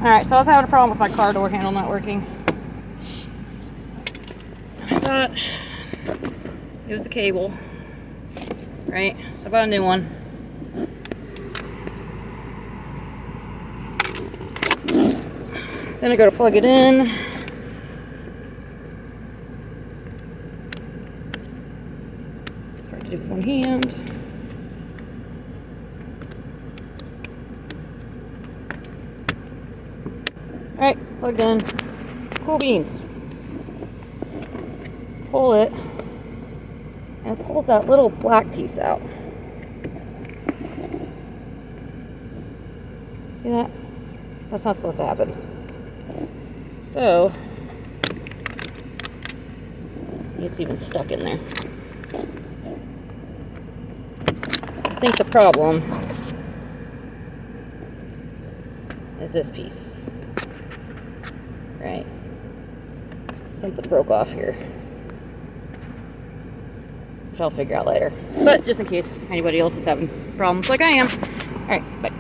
Alright, so I was having a problem with my car door handle not working. I thought it was the cable, right? So I bought a new one. Then I go to plug it in. It's hard to do with one hand. Alright, plugged in. Cool beans. Pull it, and it pulls that little black piece out. See that? That's not supposed to happen. So, see, it's even stuck in there. I think the problem is this piece. Right? Something broke off here, which I'll figure out later. But just in case anybody else is having problems like I am. Alright, bye.